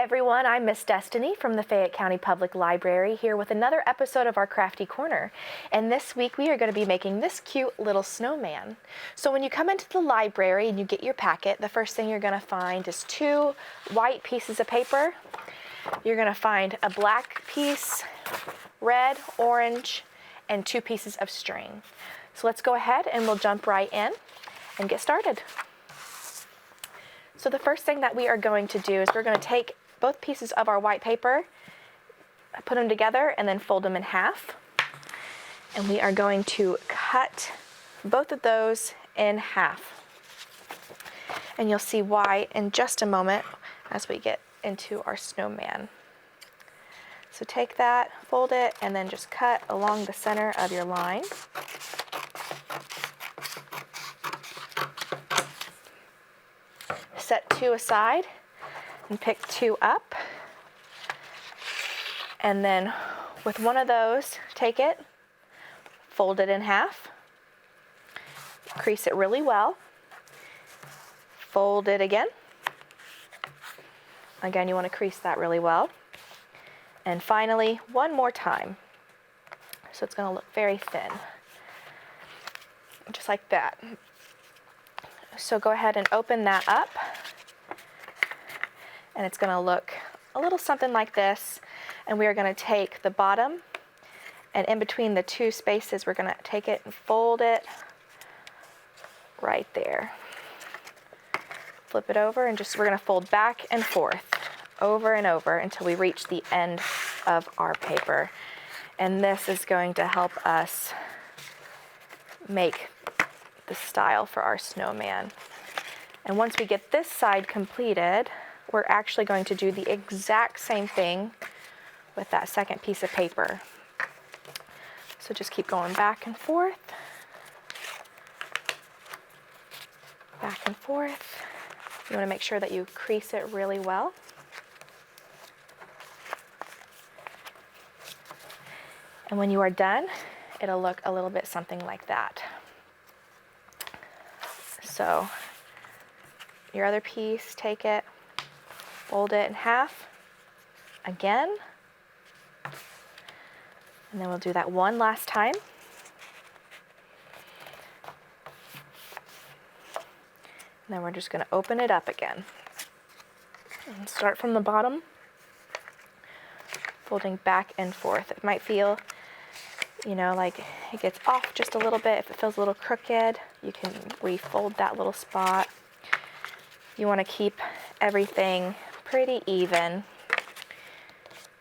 everyone, I'm Miss Destiny from the Fayette County Public Library here with another episode of our Crafty Corner. And this week we are going to be making this cute little snowman. So when you come into the library and you get your packet, the first thing you're going to find is 2 white pieces of paper. You're going to find a black piece, red, orange, and 2 pieces of string. So let's go ahead and we'll jump right in and get started. So the first thing that we are going to do is we're going to take both pieces of our white paper, put them together, and then fold them in half. And we are going to cut both of those in half. And you'll see why in just a moment as we get into our snowman. So take that, fold it, and then just cut along the center of your line. Set 2 aside and pick 2 up. And then with one of those, take it, fold it in half, crease it really well, fold it again. Again, you want to crease that really well. And finally, one more time. So it's going to look very thin, just like that. So go ahead and open that up, and it's going to look a little something like this. And we are going to take the bottom, and in between the 2 spaces, we're going to take it and fold it right there. Flip it over, and we're going to fold back and forth, over and over, until we reach the end of our paper. And this is going to help us make the style for our snowman. And once we get this side completed, we're actually going to do the exact same thing with that second piece of paper. So just keep going back and forth, back and forth. You want to make sure that you crease it really well. And when you are done, it'll look a little bit something like that. So your other piece, take it, fold it in half again, and then we'll do that one last time. And then we're just going to open it up again and start from the bottom, folding back and forth. It might feel, like it gets off just a little bit. If it feels a little crooked, you can refold that little spot. You want to keep everything pretty even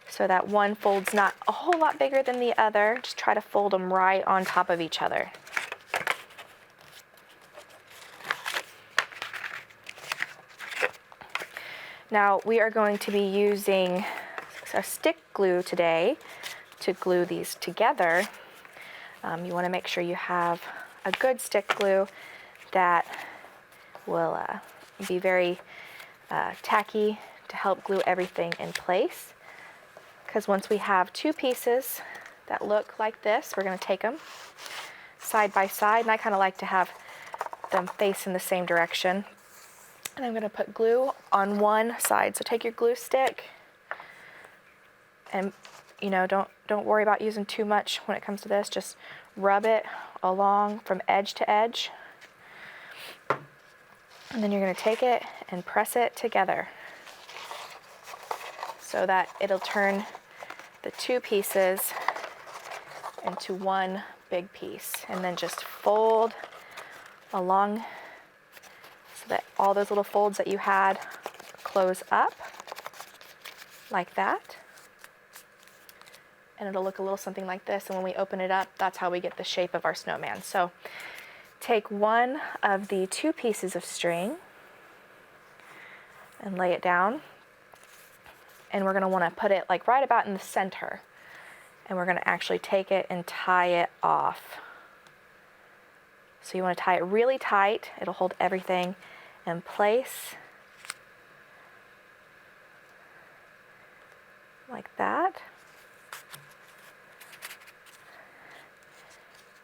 so that one fold's not a whole lot bigger than the other. Just try to fold them right on top of each other. Now we are going to be using a stick glue today to glue these together. You want to make sure you have a good stick glue that will be very tacky to help glue everything in place. Because once we have 2 pieces that look like this, we're going to take them side by side, and I kind of like to have them face in the same direction. And I'm going to put glue on one side. So take your glue stick, and don't worry about using too much when it comes to this. Just rub it along from edge to edge. And then you're going to take it and press it together so that it'll turn the 2 pieces into one big piece. And then just fold along so that all those little folds that you had close up like that. And it'll look a little something like this. And when we open it up, that's how we get the shape of our snowman. So take one of the 2 pieces of string and lay it down. And we're going to want to put it like right about in the center. And we're going to actually take it and tie it off. So you want to tie it really tight. It'll hold everything in place. Like that.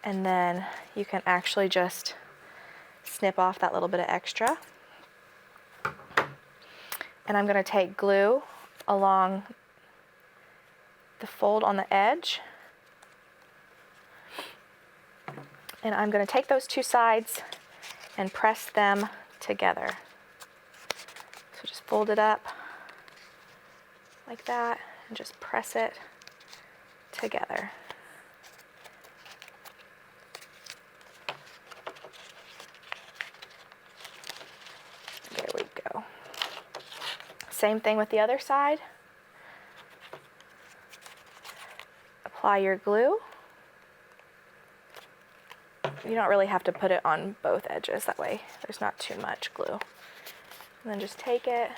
And then you can actually just snip off that little bit of extra. And I'm going to take glue along the fold on the edge. And I'm going to take those two sides and press them together. So just fold it up like that and just press it together. There we go. Same thing with the other side. Apply your glue. You don't really have to put it on both edges, that way there's not too much glue. And then just take it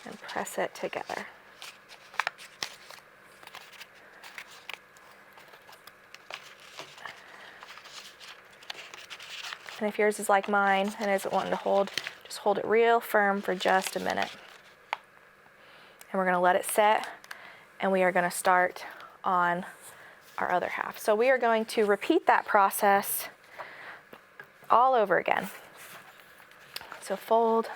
and press it together. And if yours is like mine and isn't wanting to hold, just hold it real firm for just a minute. And we're going to let it set, and we are going to start on our other half. So we are going to repeat that process all over again. So fold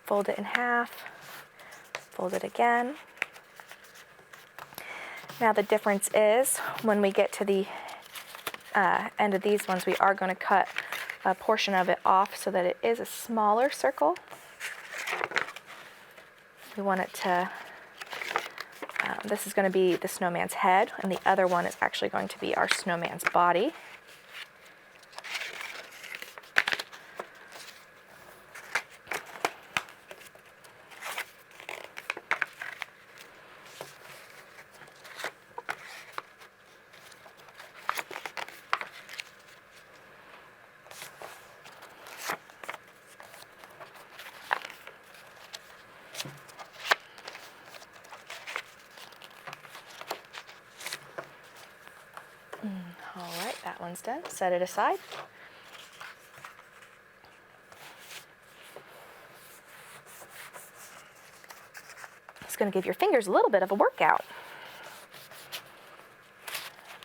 it in half, fold it again. Now the difference is when we get to the end of these ones, we are going to cut a portion of it off so that it is a smaller circle. We want it to, this is going to be the snowman's head, and the other one is actually going to be our snowman's body. All right, that one's done. Set it aside. It's going to give your fingers a little bit of a workout.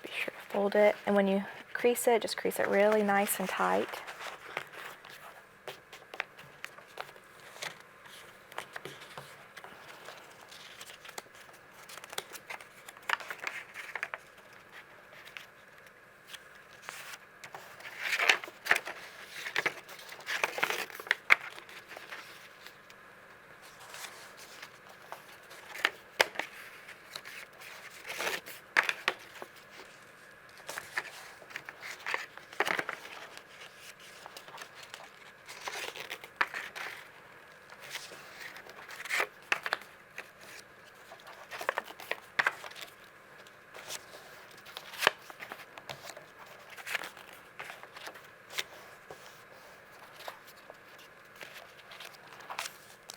Be sure to fold it, and when you crease it, just crease it really nice and tight.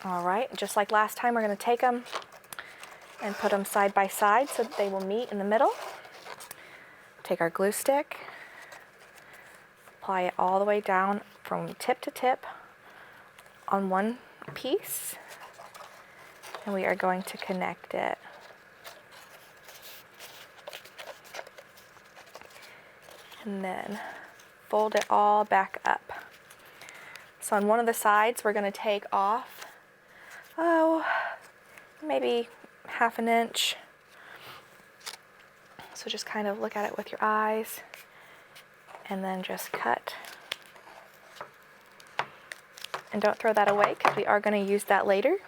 All right, just like last time, we're going to take them and put them side by side so that they will meet in the middle. Take our glue stick, apply it all the way down from tip to tip on one piece, and we are going to connect it. And then fold it all back up. So on one of the sides, we're going to take off, maybe half an inch. So just kind of look at it with your eyes and then just cut. And don't throw that away because we are going to use that later.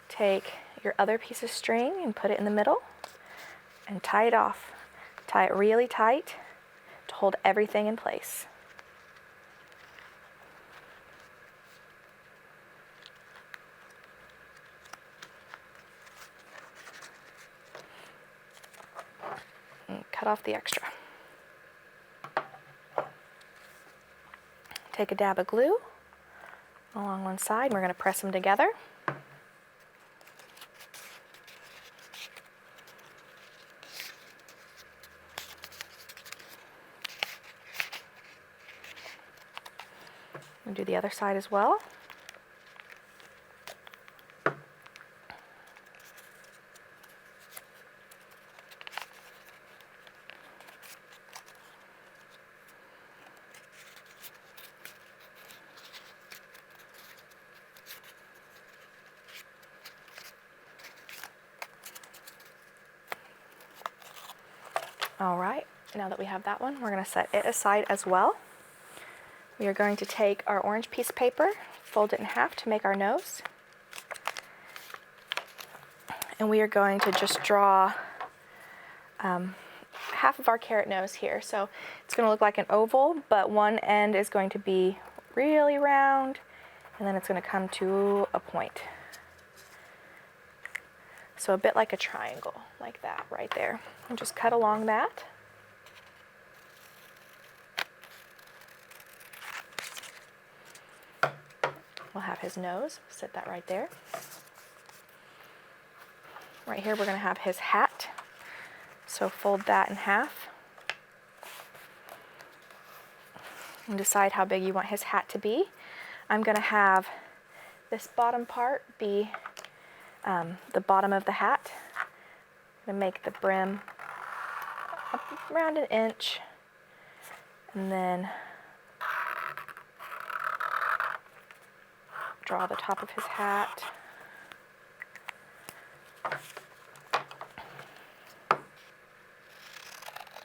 Take your other piece of string and put it in the middle and tie it off. Tie it really tight to hold everything in place. And cut off the extra. Take a dab of glue along one side, and we're going to press them together. And do the other side as well. All right, now that we have that one, we're going to set it aside as well. We are going to take our orange piece of paper, fold it in half to make our nose. And we are going to just draw half of our carrot nose here. So it's going to look like an oval, but one end is going to be really round, and then it's going to come to a point. So a bit like a triangle, like that right there. And just cut along that. We'll have his nose, sit that right there. Right here we're going to have his hat. So fold that in half. And decide how big you want his hat to be. I'm going to have this bottom part be the bottom of the hat. I'm going to make the brim around an inch. And then draw the top of his hat.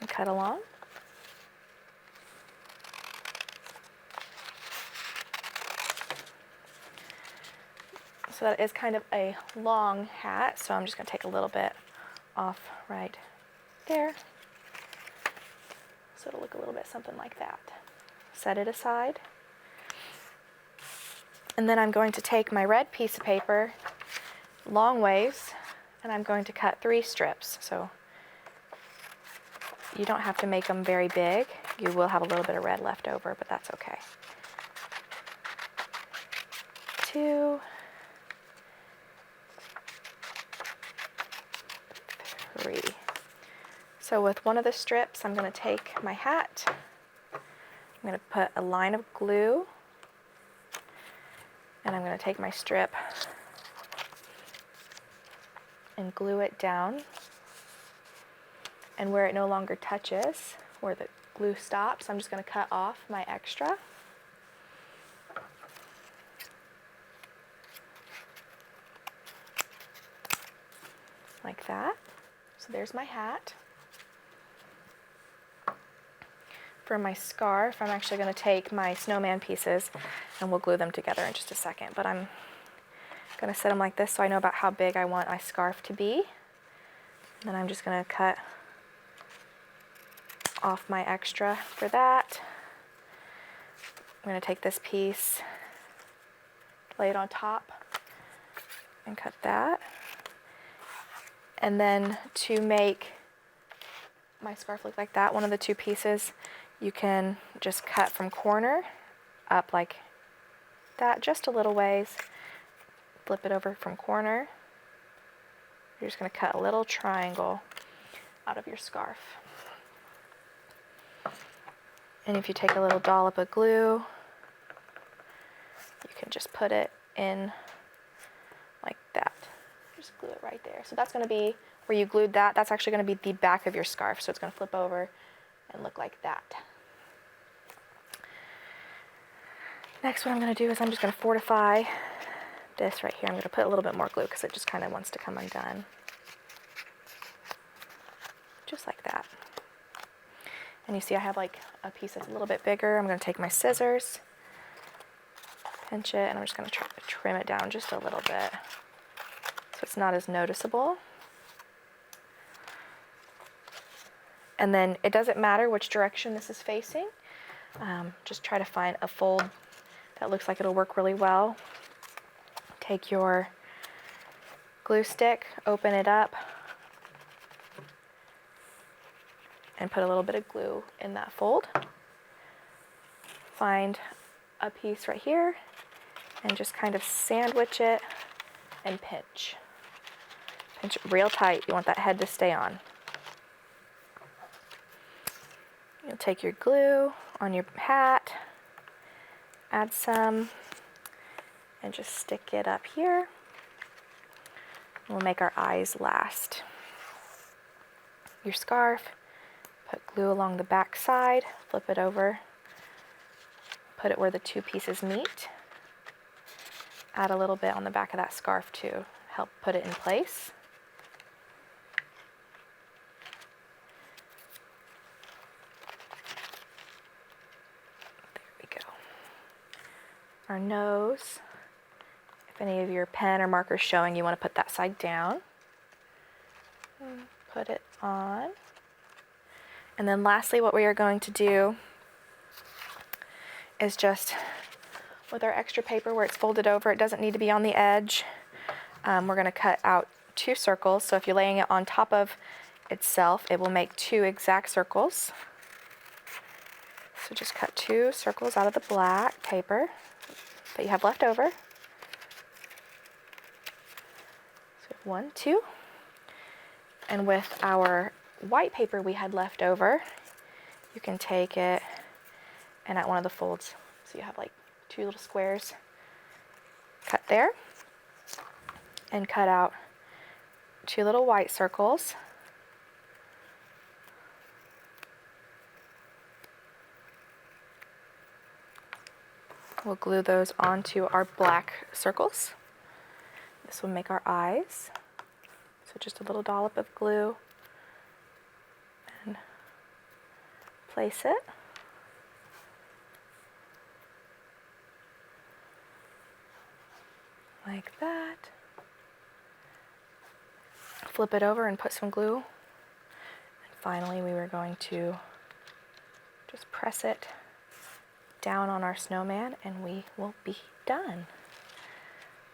And cut along. So that is kind of a long hat, so I'm just going to take a little bit off right there. So it'll look a little bit something like that. Set it aside. And then I'm going to take my red piece of paper, long ways, and I'm going to cut 3 strips. So you don't have to make them very big. You will have a little bit of red left over, but that's okay. 2, 3. So with one of the strips, I'm going to take my hat. I'm going to put a line of glue, and I'm going to take my strip and glue it down. And where it no longer touches, where the glue stops, I'm just going to cut off my extra. Like that. So there's my hat. For my scarf, I'm actually going to take my snowman pieces and we'll glue them together in just a second. But I'm going to set them like this so I know about how big I want my scarf to be. And then I'm just going to cut off my extra for that. I'm going to take this piece, lay it on top, and cut that. And then to make my scarf look like that, one of the 2 pieces, you can just cut from corner up like that, just a little ways. Flip it over from corner. You're just going to cut a little triangle out of your scarf. And if you take a little dollop of glue, you can just put it in like that. Just glue it right there. So that's going to be where you glued that. That's actually going to be the back of your scarf. So it's going to flip over and look like that. Next, what I'm going to do is I'm just going to fortify this right here. I'm going to put a little bit more glue because it just kind of wants to come undone. Just like that. And you see I have like a piece that's a little bit bigger. I'm going to take my scissors, pinch it, and I'm just going to try to trim it down just a little bit so it's not as noticeable. And then it doesn't matter which direction this is facing. Just try to find a fold that looks like it'll work really well. Take your glue stick, open it up, and put a little bit of glue in that fold. Find a piece right here and just kind of sandwich it and pinch. Pinch it real tight. You want that head to stay on. You'll take your glue on your hat, add some, and just stick it up here. We'll make our eyes last. Your scarf, put glue along the back side, flip it over, put it where the 2 pieces meet. Add a little bit on the back of that scarf to help put it in place. our nose. If any of your pen or marker is showing, you want to put that side down. And put it on. And then lastly, what we are going to do is just, with our extra paper where it's folded over, it doesn't need to be on the edge. We're going to cut out 2 circles. So if you're laying it on top of itself, it will make 2 exact circles. So just cut 2 circles out of the black paper that you have left over. So 1, 2. And with our white paper we had left over, you can take it and at one of the folds, so you have like 2 little squares, cut there, and cut out 2 little white circles. We'll glue those onto our black circles. This will make our eyes. So just a little dollop of glue and place it. Like that. Flip it over and put some glue. And finally we were going to just press it down on our snowman and we will be done.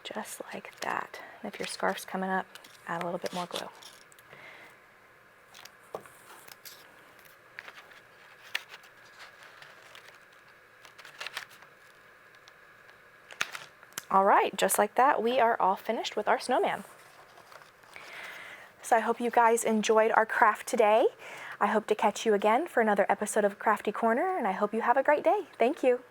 Just like that. And if your scarf's coming up, add a little bit more glue. All right, just like that, we are all finished with our snowman. So I hope you guys enjoyed our craft today. I hope to catch you again for another episode of Crafty Corner, and I hope you have a great day. Thank you.